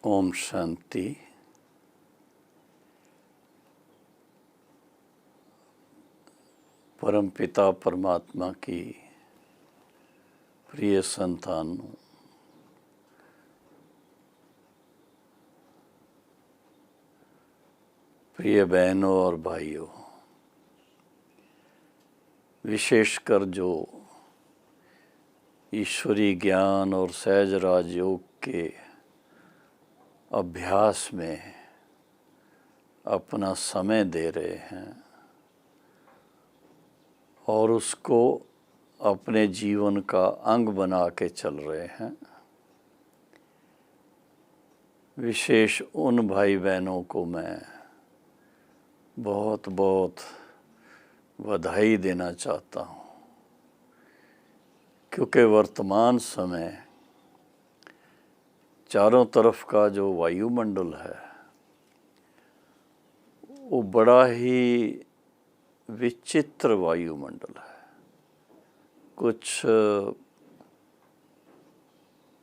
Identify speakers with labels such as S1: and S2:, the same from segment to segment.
S1: ओम शांति। परमपिता परमात्मा की प्रिय संतानों, प्रिय बहनों और भाइयों, विशेषकर जो ईश्वरी ज्ञान और सहज राजयोग के अभ्यास में अपना समय दे रहे हैं और उसको अपने जीवन का अंग बना के चल रहे हैं, विशेष उन भाई बहनों को मैं बहुत बहुत बधाई देना चाहता हूँ, क्योंकि वर्तमान समय चारों तरफ का जो वायुमंडल है वो बड़ा ही विचित्र वायुमंडल है। कुछ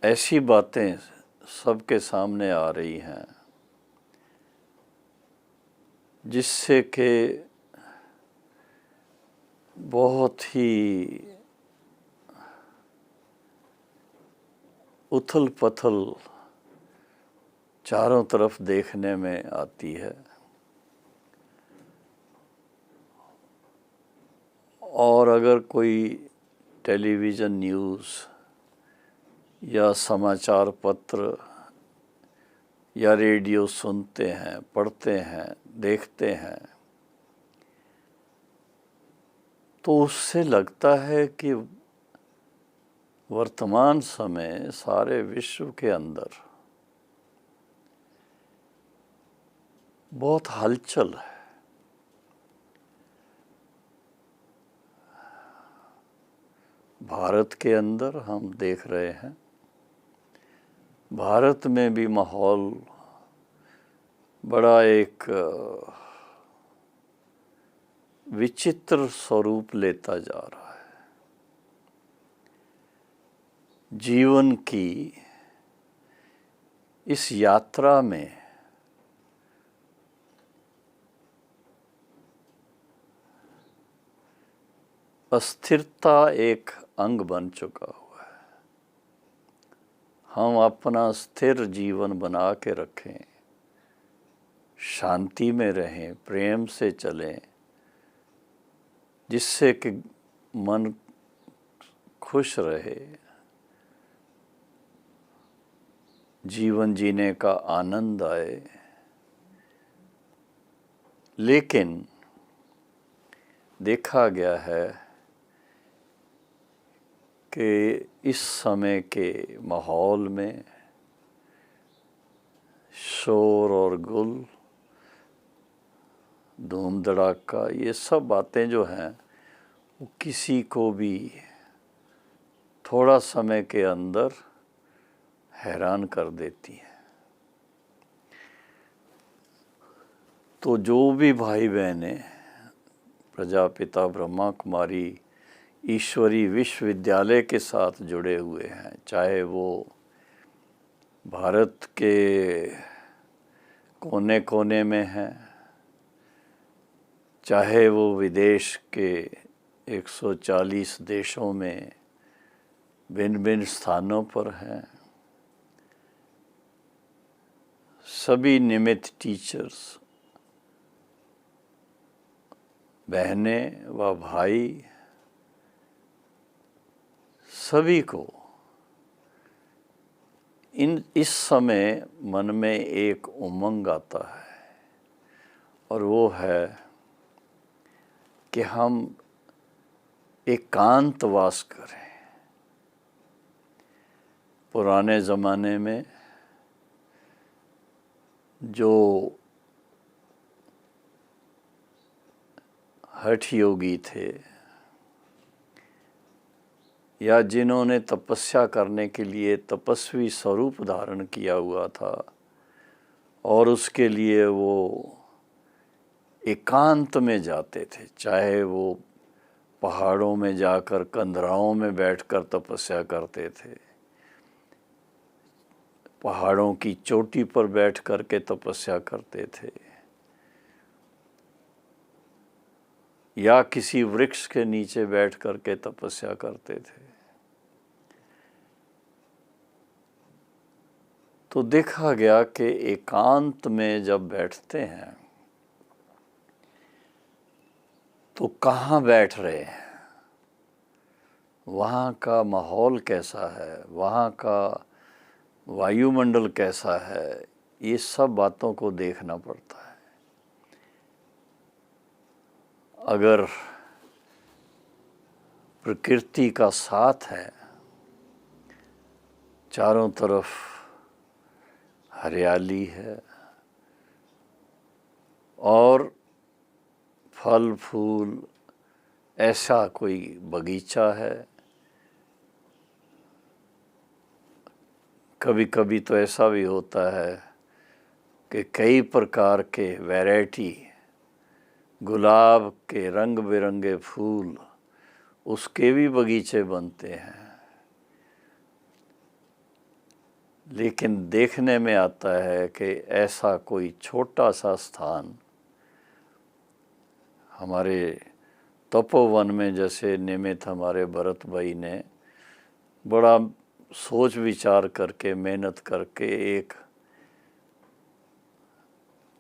S1: ऐसी बातें सबके सामने आ रही हैं जिससे कि बहुत ही उथल पथल चारों तरफ देखने में आती है और अगर कोई टेलीविज़न न्यूज़ या समाचार पत्र या रेडियो सुनते हैं, पढ़ते हैं, देखते हैं तो उससे लगता है कि वर्तमान समय सारे विश्व के अंदर बहुत हलचल है। भारत के अंदर हम देख रहे हैं, भारत में भी माहौल बड़ा एक विचित्र स्वरूप लेता जा रहा है। जीवन की इस यात्रा में अस्थिरता एक अंग बन चुका हुआ है। हम अपना स्थिर जीवन बना के रखें, शांति में रहें, प्रेम से चलें, जिससे कि मन खुश रहे, जीवन जीने का आनंद आए। लेकिन देखा गया है कि इस समय के माहौल में शोर और गुल, धूम धड़ाका, ये सब बातें जो हैं वो किसी को भी थोड़ा समय के अंदर हैरान कर देती हैं। तो जो भी भाई बहनें प्रजापिता ब्रह्मा कुमारी ईश्वरी विश्वविद्यालय के साथ जुड़े हुए हैं, चाहे वो भारत के कोने कोने में हैं, चाहे वो विदेश के 140 देशों में भिन्न भिन्न स्थानों पर हैं, सभी निमित्त टीचर्स, बहनें व भाई, सभी को इस समय मन में एक उमंग आता है और वो है कि हम एकांतवास करें। पुराने ज़माने में जो हठ योगी थे या जिन्होंने तपस्या करने के लिए तपस्वी स्वरूप धारण किया हुआ था और उसके लिए वो एकांत में जाते थे, चाहे वो पहाड़ों में जाकर कंदराओं में बैठकर तपस्या करते थे, पहाड़ों की चोटी पर बैठ कर के तपस्या करते थे या किसी वृक्ष के नीचे बैठ कर के तपस्या करते थे। तो देखा गया कि एकांत में जब बैठते हैं तो कहाँ बैठ रहे हैं, वहाँ का माहौल कैसा है, वहाँ का वायुमंडल कैसा है, ये सब बातों को देखना पड़ता है। अगर प्रकृति का साथ है, चारों तरफ हरियाली है और फल फूल, ऐसा कोई बगीचा है, कभी कभी तो ऐसा भी होता है कि कई प्रकार के वैरायटी गुलाब के रंग बिरंगे फूल, उसके भी बगीचे बनते हैं। लेकिन देखने में आता है कि ऐसा कोई छोटा सा स्थान हमारे तपोवन में जैसे निमित हमारे भरत भाई ने बड़ा सोच विचार करके मेहनत करके एक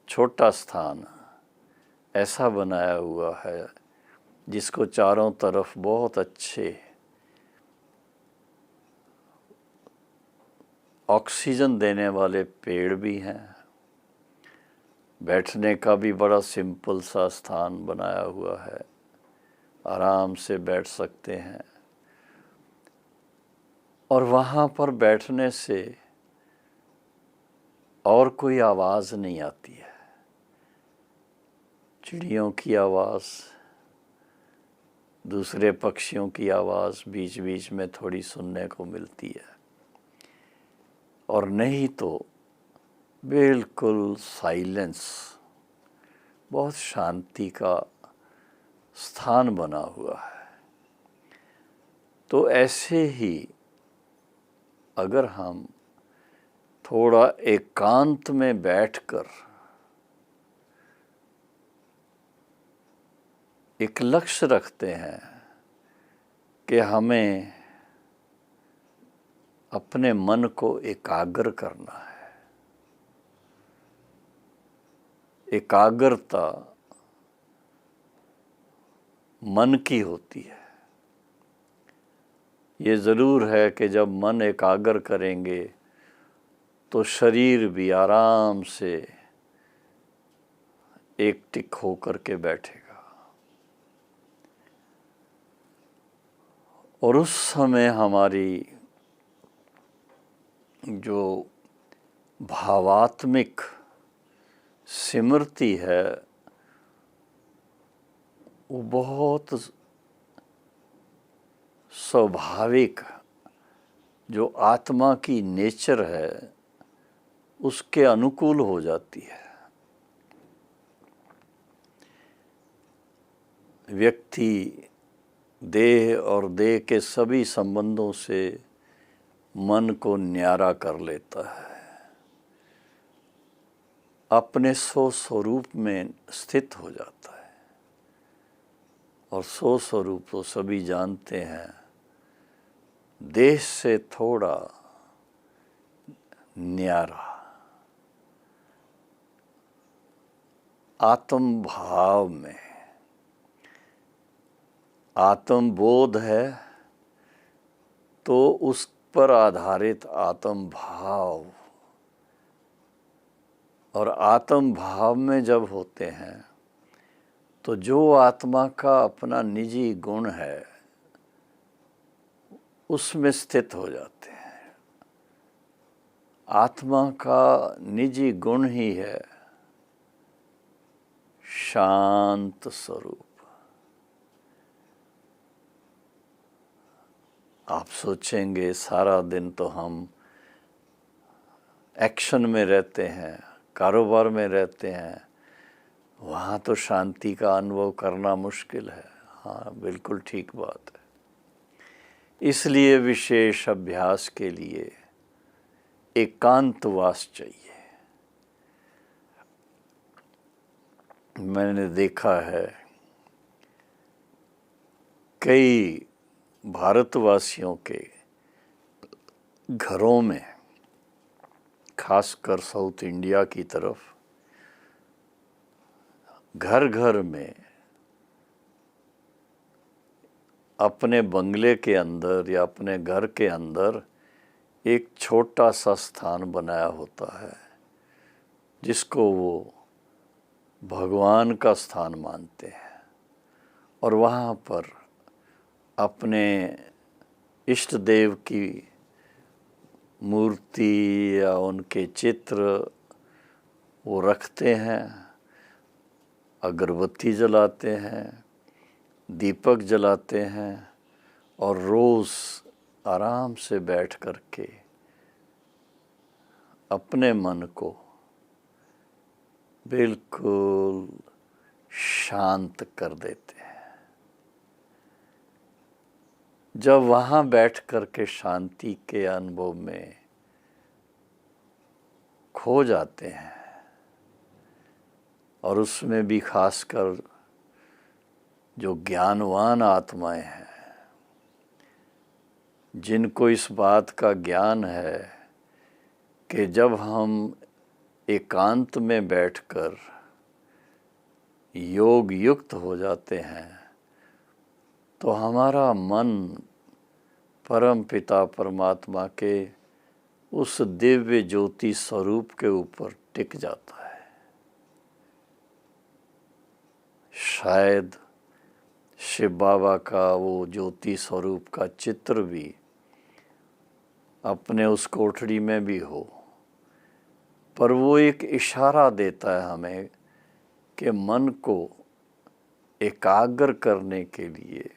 S1: छोटा स्थान ऐसा बनाया हुआ है जिसको चारों तरफ बहुत अच्छे ऑक्सीजन देने वाले पेड़ भी हैं, बैठने का भी बड़ा सिंपल सा स्थान बनाया हुआ है, आराम से बैठ सकते हैं। और वहाँ पर बैठने से और कोई आवाज़ नहीं आती है, चिड़ियों की आवाज़, दूसरे पक्षियों की आवाज़ बीच बीच में थोड़ी सुनने को मिलती है, और नहीं तो बिल्कुल साइलेंस, बहुत शांति का स्थान बना हुआ है। तो ऐसे ही अगर हम थोड़ा एकांत में बैठकर एक लक्ष्य रखते हैं कि हमें अपने मन को एकाग्र करना है। एकाग्रता मन की होती है। ये ज़रूर है कि जब मन एकाग्र करेंगे तो शरीर भी आराम से एक टिक होकर के बैठेगा, और उस समय हमारी जो भावात्मिक स्मृति है वो बहुत स्वाभाविक, जो आत्मा की नेचर है उसके अनुकूल हो जाती है। व्यक्ति देह और देह के सभी संबंधों से मन को न्यारा कर लेता है, अपने स्वरूप में स्थित हो जाता है। और स्वरूप तो सभी जानते हैं, देह से थोड़ा न्यारा, आत्म भाव में। आत्म बोध है तो उस पर आधारित आत्म भाव, और आत्म भाव में जब होते हैं तो जो आत्मा का अपना निजी गुण है उसमें स्थित हो जाते हैं। आत्मा का निजी गुण ही है शांत स्वरूप। आप सोचेंगे सारा दिन तो हम एक्शन में रहते हैं, कारोबार में रहते हैं, वहाँ तो शांति का अनुभव करना मुश्किल है। हाँ, बिल्कुल ठीक बात है। इसलिए विशेष अभ्यास के लिए एकांतवास चाहिए। मैंने देखा है कई भारतवासियों के घरों में, खासकर साउथ इंडिया की तरफ, घर घर में अपने बंगले के अंदर या अपने घर के अंदर एक छोटा सा स्थान बनाया होता है जिसको वो भगवान का स्थान मानते हैं, और वहाँ पर अपने इष्ट देव की मूर्ति या उनके चित्र वो रखते हैं, अगरबत्ती जलाते हैं, दीपक जलाते हैं, और रोज़ आराम से बैठ कर के अपने मन को बिल्कुल शांत कर देते हैं। जब वहाँ बैठ कर के शांति के अनुभव में खो जाते हैं, और उसमें भी खासकर जो ज्ञानवान आत्माएं हैं, जिनको इस बात का ज्ञान है कि जब हम एकांत में बैठकर योग युक्त हो जाते हैं तो हमारा मन परम पिता परमात्मा के उस दिव्य ज्योति स्वरूप के ऊपर टिक जाता है। शायद शिव बाबा का वो ज्योति स्वरूप का चित्र भी अपने उस कोठरी में भी हो, पर वो एक इशारा देता है हमें कि मन को एकाग्र करने के लिए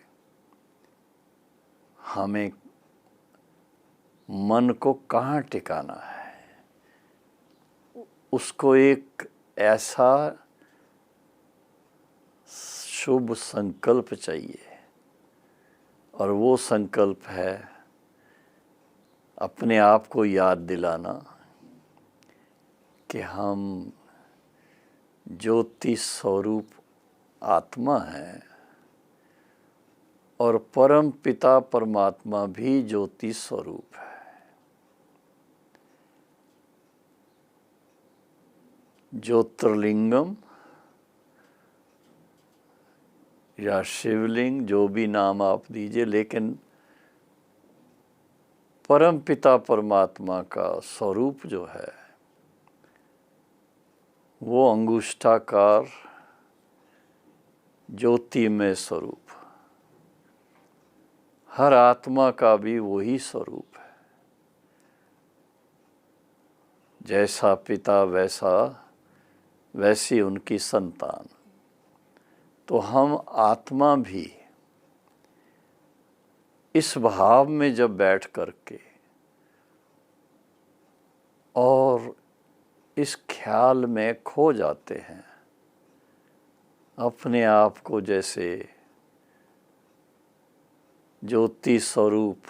S1: हमें मन को कहाँ टिकाना है। उसको एक ऐसा शुभ संकल्प चाहिए, और वो संकल्प है अपने आप को याद दिलाना कि हम ज्योति स्वरूप आत्मा हैं, और परम पिता परमात्मा भी ज्योति स्वरूप है। ज्योतिर्लिंगम या शिवलिंग, जो भी नाम आप दीजिए, लेकिन परम पिता परमात्मा का स्वरूप जो है वो अंगुष्ठाकार ज्योतिमय स्वरूप, हर आत्मा का भी वही स्वरूप है। जैसा पिता वैसी उनकी संतान। तो हम आत्मा भी इस भाव में जब बैठ करके और इस ख्याल में खो जाते हैं, अपने आप को जैसे ज्योति स्वरूप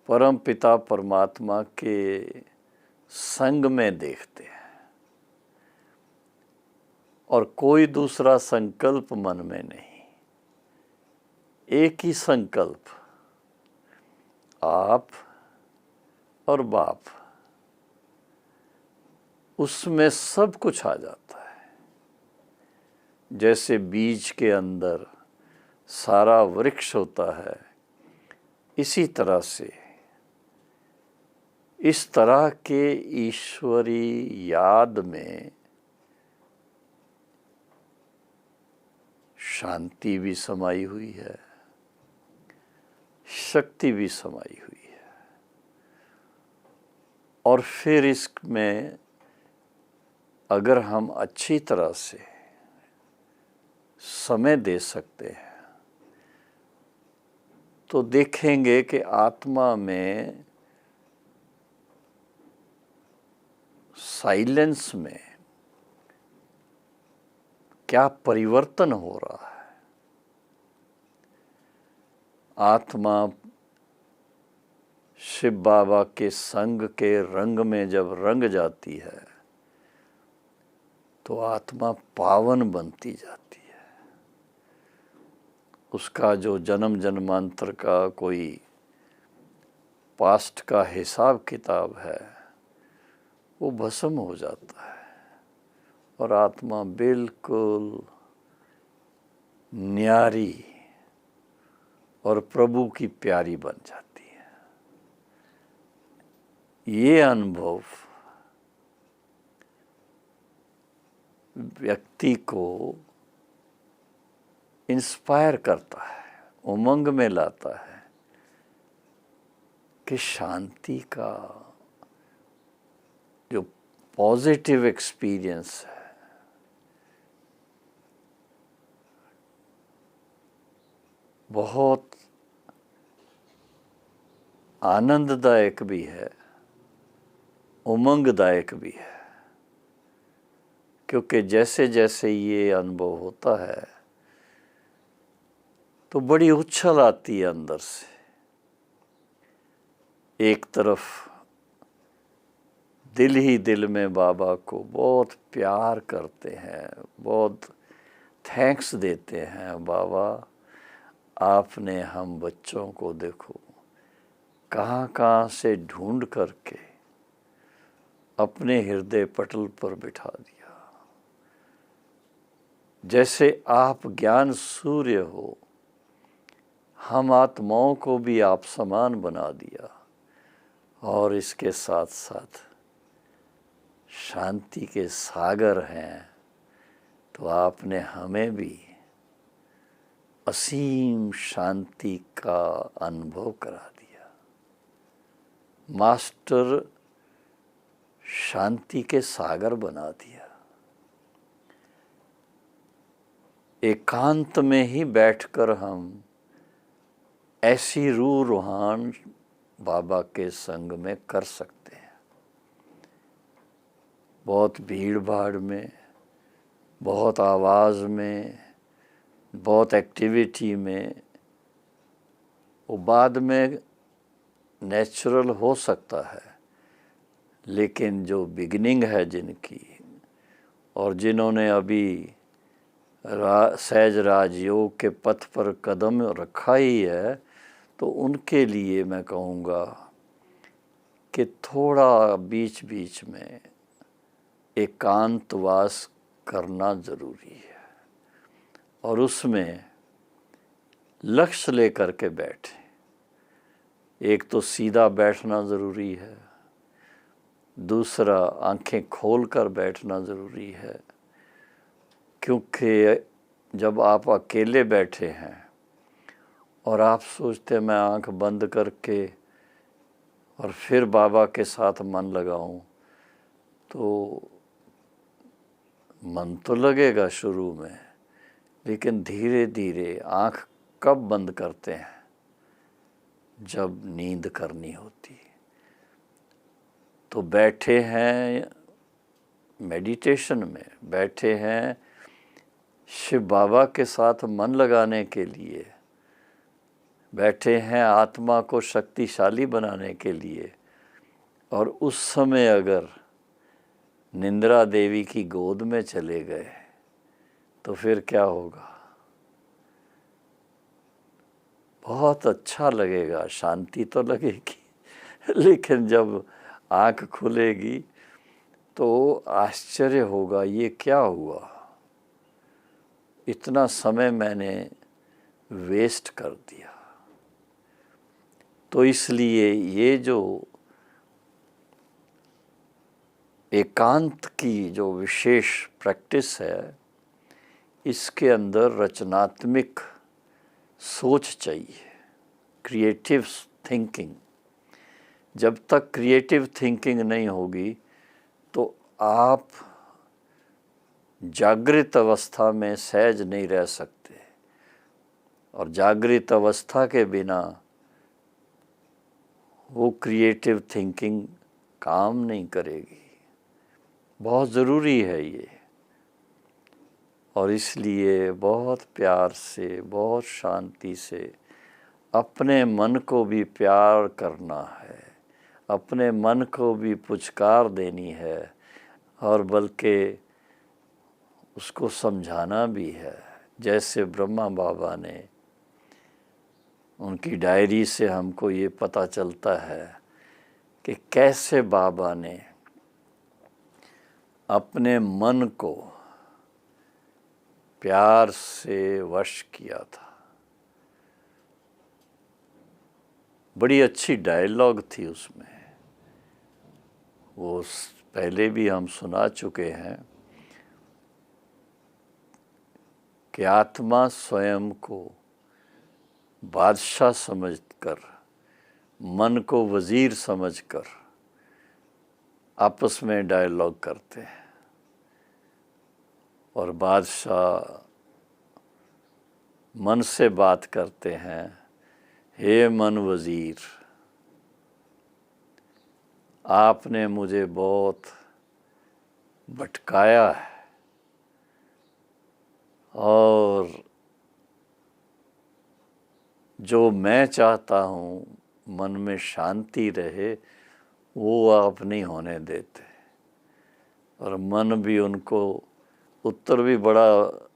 S1: परम पिता परमात्मा के संग में देखते हैं, और कोई दूसरा संकल्प मन में नहीं, एक ही संकल्प, आप और बाप, उसमें सब कुछ आ जाता है। जैसे बीज के अंदर सारा वृक्ष होता है, इसी तरह से इस तरह के ईश्वरी याद में शांति भी समाई हुई है, शक्ति भी समाई हुई है। और फिर इसमें अगर हम अच्छी तरह से समय दे सकते हैं तो देखेंगे कि आत्मा में, साइलेंस में क्या परिवर्तन हो रहा है। आत्मा शिव बाबा के संग के रंग में जब रंग जाती है तो आत्मा पावन बनती जाती है। उसका जो जन्म जन्मांतर का कोई पास्ट का हिसाब किताब है वो भस्म हो जाता है और आत्मा बिल्कुल न्यारी और प्रभु की प्यारी बन जाती है। ये अनुभव व्यक्ति को इंस्पायर करता है, उमंग में लाता है कि शांति का जो पॉजिटिव एक्सपीरियंस है बहुत आनंददायक भी है, उमंगदायक भी है। क्योंकि जैसे जैसे ये अनुभव होता है तो बड़ी उछल आती है अंदर से। एक तरफ दिल ही दिल में बाबा को बहुत प्यार करते हैं, बहुत थैंक्स देते हैं, बाबा आपने हम बच्चों को देखो कहाँ कहाँ से ढूंढ करके अपने हृदय पटल पर बिठा दिया। जैसे आप ज्ञान सूर्य हो, हम आत्माओं को भी आप समान बना दिया और इसके साथ साथ शांति के सागर हैं तो आपने हमें भी असीम शांति का अनुभव करा दिया। मास्टर शांति के सागर बना दिया। एकांत में ही बैठकर हम ऐसी रूह रूहान बाबा के संग में कर सकते हैं। बहुत भीड़ भाड़ में, बहुत आवाज़ में, बहुत एक्टिविटी में वो बाद में नेचुरल हो सकता है, लेकिन जो बिगिनिंग है जिनकी और जिन्होंने अभी सहज राजयोग के पथ पर कदम रखा ही है तो उनके लिए मैं कहूँगा कि थोड़ा बीच बीच में एकांतवास करना ज़रूरी है और उसमें लक्ष्य लेकर के बैठे। एक तो सीधा बैठना ज़रूरी है, दूसरा आंखें खोल कर बैठना ज़रूरी है। क्योंकि जब आप अकेले बैठे हैं और आप सोचते हैं मैं आंख बंद करके और फिर बाबा के साथ मन लगाऊं, तो मन तो लगेगा शुरू में, लेकिन धीरे धीरे आंख कब बंद करते हैं? जब नींद करनी होती। तो बैठे हैं मेडिटेशन में, बैठे हैं शिव बाबा के साथ मन लगाने के लिए, बैठे हैं आत्मा को शक्तिशाली बनाने के लिए, और उस समय अगर निंद्रा देवी की गोद में चले गए तो फिर क्या होगा? बहुत अच्छा लगेगा, शांति तो लगेगी, लेकिन जब आँख खुलेगी तो आश्चर्य होगा, ये क्या हुआ? इतना समय मैंने वेस्ट कर दिया। तो इसलिए ये जो एकांत की जो विशेष प्रैक्टिस है, इसके अंदर रचनात्मक सोच चाहिए, क्रिएटिव थिंकिंग। जब तक क्रिएटिव थिंकिंग नहीं होगी तो आप जागृत अवस्था में सहज नहीं रह सकते, और जागृत अवस्था के बिना वो क्रिएटिव थिंकिंग काम नहीं करेगी। बहुत ज़रूरी है ये, और इसलिए बहुत प्यार से, बहुत शांति से अपने मन को भी प्यार करना है। अपने मन को भी पुचकार देनी है और बल्कि उसको समझाना भी है। जैसे ब्रह्मा बाबा ने, उनकी डायरी से हमको ये पता चलता है कि कैसे बाबा ने अपने मन को प्यार से वश किया था। बड़ी अच्छी डायलॉग थी उसमें, वो पहले भी हम सुना चुके हैं कि आत्मा स्वयं को बादशाह समझकर, मन को वजीर समझकर आपस में डायलॉग करते हैं और बादशाह मन से बात करते हैं, हे मन वजीर, आपने मुझे बहुत भटकाया है और जो मैं चाहता हूँ मन में शांति रहे वो आप नहीं होने देते। और मन भी उनको उत्तर भी बड़ा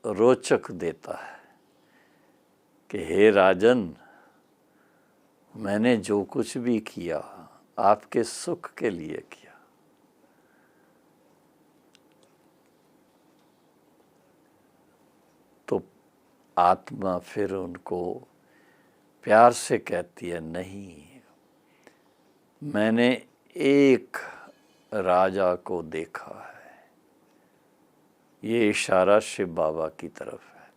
S1: रोचक देता है कि हे राजन, मैंने जो कुछ भी किया आपके सुख के लिए किया। तो आत्मा फिर उनको प्यार से कहती है, नहीं, मैंने एक राजा को देखा है। ये इशारा शिव बाबा की तरफ है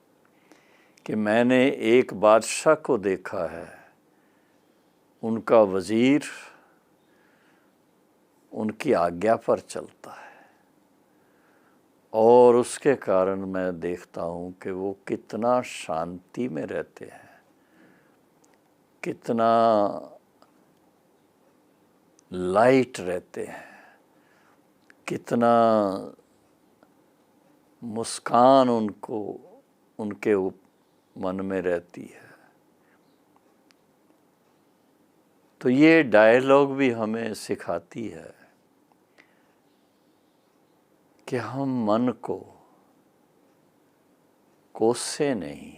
S1: कि मैंने एक बादशाह को देखा है, उनका वजीर उनकी आज्ञा पर चलता है और उसके कारण मैं देखता हूँ कि वो कितना शांति में रहते हैं, कितना लाइट रहते हैं, कितना मुस्कान उनको उनके मन में रहती है। तो ये डायलॉग भी हमें सिखाती है कि हम मन को कोसे नहीं,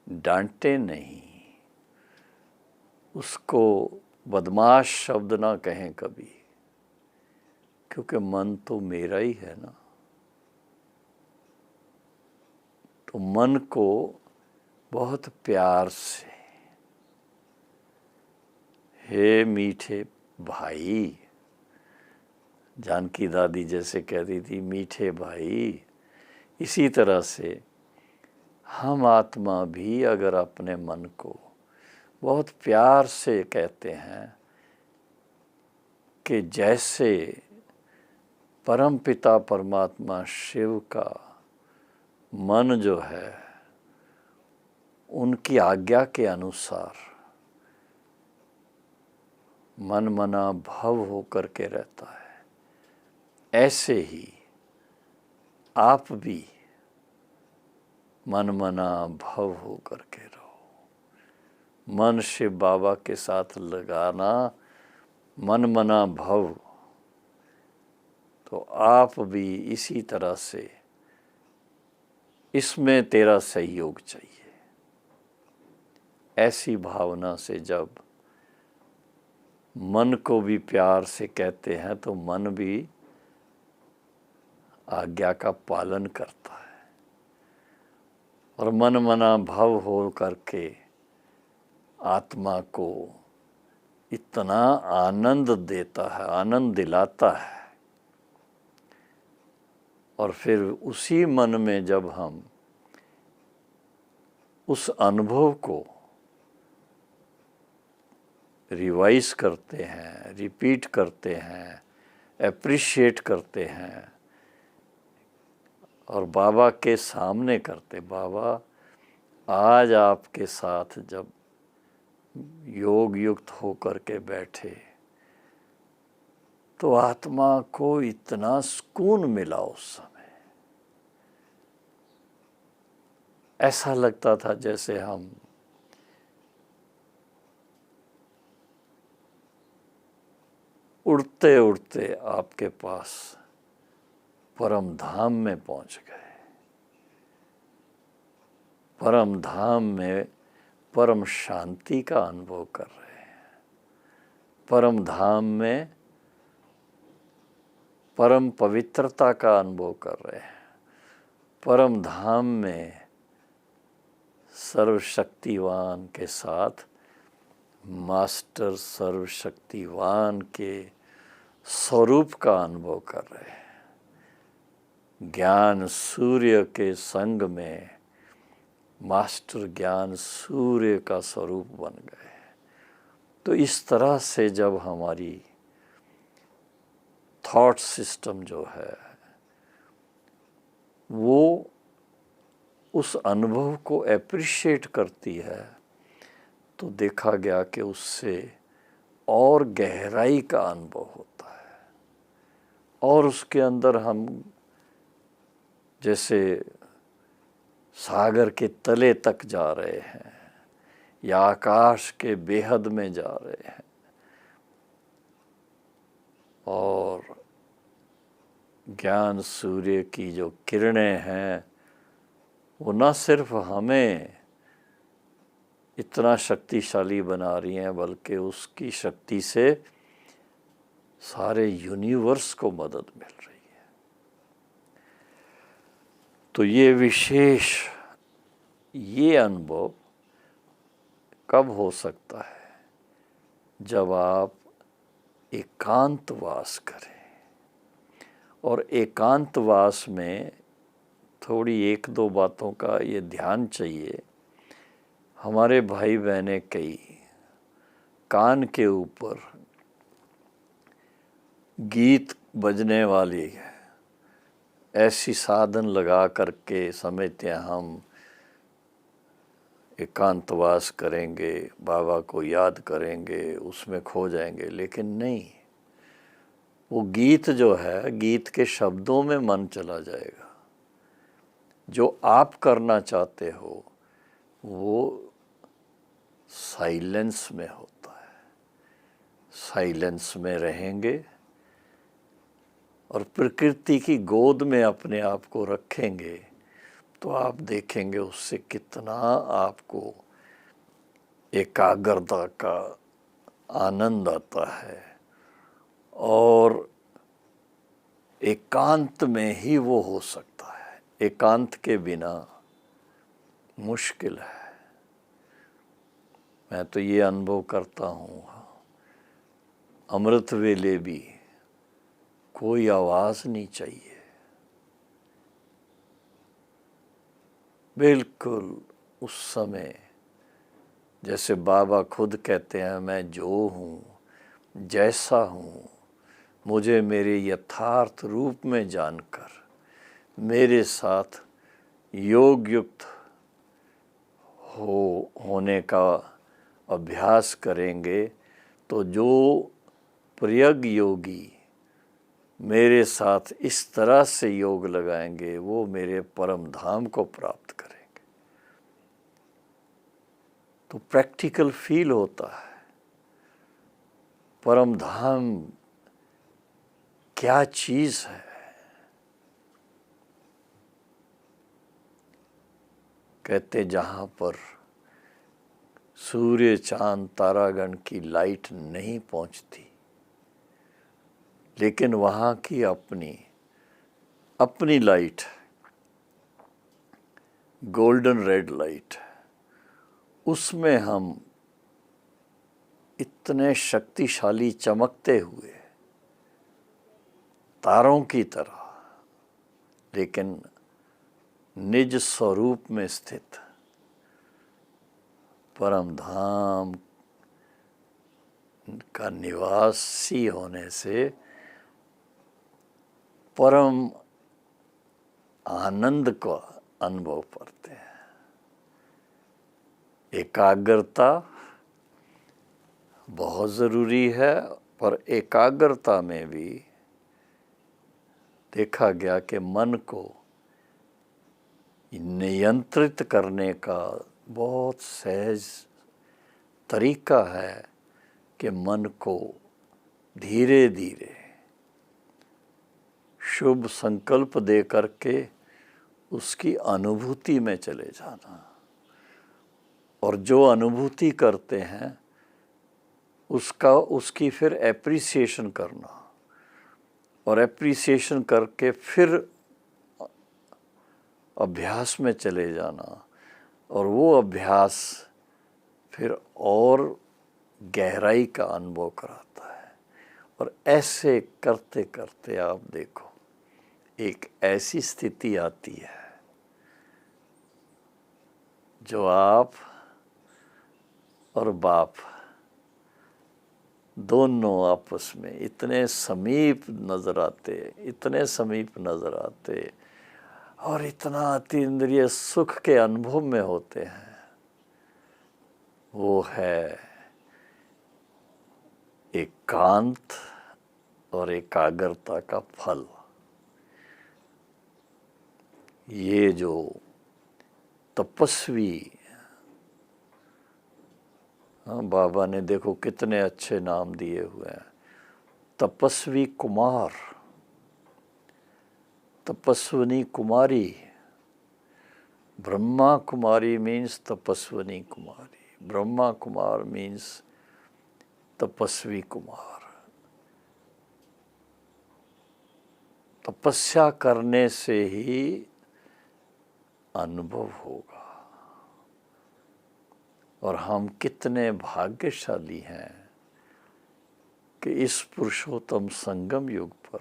S1: डांटे नहीं, उसको बदमाश शब्द ना कहें कभी, क्योंकि मन तो मेरा ही है ना। तो मन को बहुत प्यार से, हे मीठे भाई, जानकी दादी जैसे कहती थी, मीठे भाई, इसी तरह से हम आत्मा भी अगर अपने मन को बहुत प्यार से कहते हैं कि जैसे परमपिता परमात्मा शिव का मन जो है उनकी आज्ञा के अनुसार मन मना भव होकर के रहता है, ऐसे ही आप भी मन मना भव होकर के रहो। मन शिव बाबा के साथ लगाना, मन मना भव, तो आप भी इसी तरह से, इसमें तेरा सहयोग चाहिए। ऐसी भावना से जब मन को भी प्यार से कहते हैं तो मन भी आज्ञा का पालन करता है और मन मना भव हो करके आत्मा को इतना आनंद देता है, आनंद दिलाता है। और फिर उसी मन में जब हम उस अनुभव को रिवाइज करते हैं, रिपीट करते हैं, एप्रिशिएट करते हैं और बाबा के सामने करते, बाबा आज आपके साथ जब योग युक्त होकर के बैठे तो आत्मा को इतना सुकून मिला। उस समय ऐसा लगता था जैसे हम उड़ते उड़ते आपके पास परम धाम में पहुंच गए। परम धाम में परम शांति का अनुभव कर रहे हैं। परम धाम में परम पवित्रता का अनुभव कर रहे हैं। परम धाम में सर्वशक्तिवान के साथ मास्टर सर्वशक्तिवान के स्वरूप का अनुभव कर रहे हैं। ज्ञान सूर्य के संग में मास्टर ज्ञान सूर्य का स्वरूप बन गए। तो इस तरह से जब हमारी थॉट सिस्टम जो है वो उस अनुभव को एप्रिशिएट करती है, तो देखा गया कि उससे और गहराई का अनुभव होता है और उसके अंदर हम जैसे सागर के तले तक जा रहे हैं या आकाश के बेहद में जा रहे हैं। और ज्ञान सूर्य की जो किरणें हैं वो न सिर्फ हमें इतना शक्तिशाली बना रही हैं बल्कि उसकी शक्ति से सारे यूनिवर्स को मदद मिल रही है। तो ये विशेष ये अनुभव कब हो सकता है? जब आप एकांतवास करें। और एकांतवास में थोड़ी एक दो बातों का ये ध्यान चाहिए। हमारे भाई बहनें कई कान के ऊपर गीत बजने वाली ऐसी साधन लगा करके समझते हैं हम एकांतवास करेंगे, बाबा को याद करेंगे, उसमें खो जाएंगे। लेकिन नहीं, वो गीत जो है, गीत के शब्दों में मन चला जाएगा। जो आप करना चाहते हो वो साइलेंस में होता है। साइलेंस में रहेंगे और प्रकृति की गोद में अपने आप को रखेंगे तो आप देखेंगे उससे कितना आपको एकाग्रता का आनंद आता है। और एकांत में ही वो हो सकता है, एकांत के बिना मुश्किल है। मैं तो ये अनुभव करता हूँ, अमृत वेले भी कोई आवाज़ नहीं चाहिए, बिल्कुल उस समय जैसे बाबा खुद कहते हैं, मैं जो हूँ, जैसा हूँ, मुझे मेरे यथार्थ रूप में जानकर मेरे साथ योग युक्त होने का अभ्यास करेंगे तो जो प्रयग योगी मेरे साथ इस तरह से योग लगाएंगे वो मेरे परम धाम को प्राप्त करेंगे। तो प्रैक्टिकल फील होता है परम धाम क्या चीज़ है। कहते जहाँ पर सूर्य चांद तारागण की लाइट नहीं पहुँचती, लेकिन वहाँ की अपनी लाइट, गोल्डन रेड लाइट, उसमें हम इतने शक्तिशाली चमकते हुए तारों की तरह, लेकिन निज स्वरूप में स्थित परम धाम का निवासी होने से परम आनंद का अनुभव करते हैं। एकाग्रता बहुत ज़रूरी है, पर एकाग्रता में भी देखा गया कि मन को नियंत्रित करने का बहुत सहज तरीका है कि मन को धीरे धीरे शुभ संकल्प दे करके उसकी अनुभूति में चले जाना, और जो अनुभूति करते हैं उसकी फिर एप्रिसिएशन करना, और एप्रिसिएशन करके फिर अभ्यास में चले जाना, और वो अभ्यास फिर और गहराई का अनुभव कराता है। और ऐसे करते करते आप देखो एक ऐसी स्थिति आती है जो आप और बाप दोनों आपस में इतने समीप नज़र आते, इतने समीप नज़र आते, और इतना अतीन्द्रिय सुख के अनुभव में होते हैं। वो है एकांत और एकाग्रता का फल। ये जो तपस्वी, हाँ, बाबा ने देखो कितने अच्छे नाम दिए हुए हैं, तपस्वी कुमार, तपस्विनी कुमारी। ब्रह्मा कुमारी मीन्स तपस्विनी कुमारी, ब्रह्मा कुमार मीन्स तपस्वी कुमार। तपस्या करने से ही अनुभव होगा। और हम कितने भाग्यशाली हैं कि इस पुरुषोत्तम संगम युग पर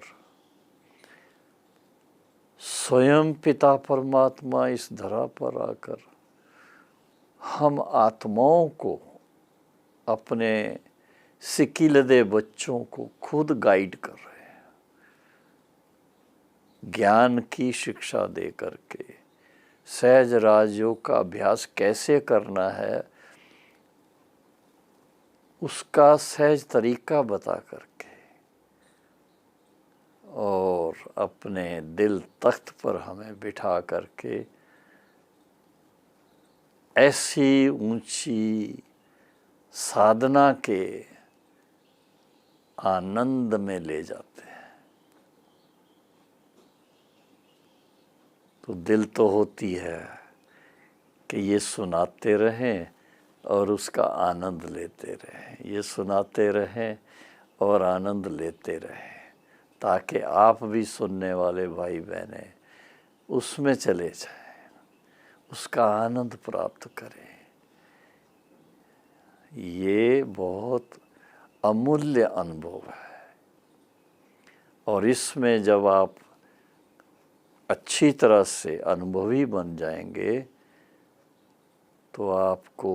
S1: स्वयं पिता परमात्मा इस धरा पर आकर हम आत्माओं को, अपने सिकिलदे बच्चों को खुद गाइड कर रहे हैं, ज्ञान की शिक्षा दे करके, सहज राजयोग का अभ्यास कैसे करना है उसका सहज तरीका बता करके, और अपने दिल तख्त पर हमें बिठा करके ऐसी ऊंची साधना के आनंद में ले जाते हैं। तो दिल तो होती है कि ये सुनाते रहें और उसका आनंद लेते रहें, ये सुनाते रहें और आनंद लेते रहें, ताकि आप भी सुनने वाले भाई बहनें उसमें चले जाएं, उसका आनंद प्राप्त करें। ये बहुत अमूल्य अनुभव है, और इसमें जब आप अच्छी तरह से अनुभवी बन जाएंगे तो आपको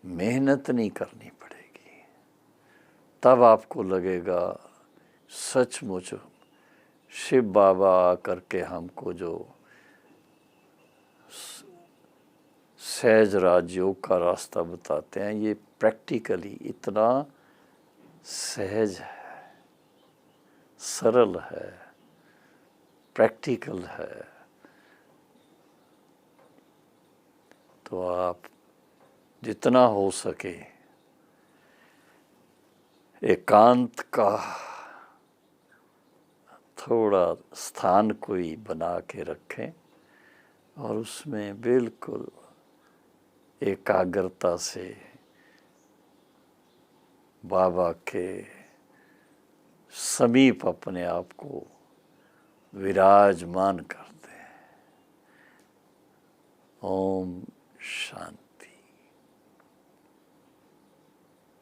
S1: मेहनत नहीं करनी पड़ेगी। तब आपको लगेगा सचमुच शिव बाबा आकर के हमको जो सहज राजयोग का रास्ता बताते हैं, ये प्रैक्टिकली इतना सहज है, सरल है, प्रैक्टिकल है। तो आप जितना हो सके एकांत का थोड़ा स्थान कोई बना के रखें, और उसमें बिल्कुल एकाग्रता से बाबा के समीप अपने आप को विराजमान कर दें। ओम शांति।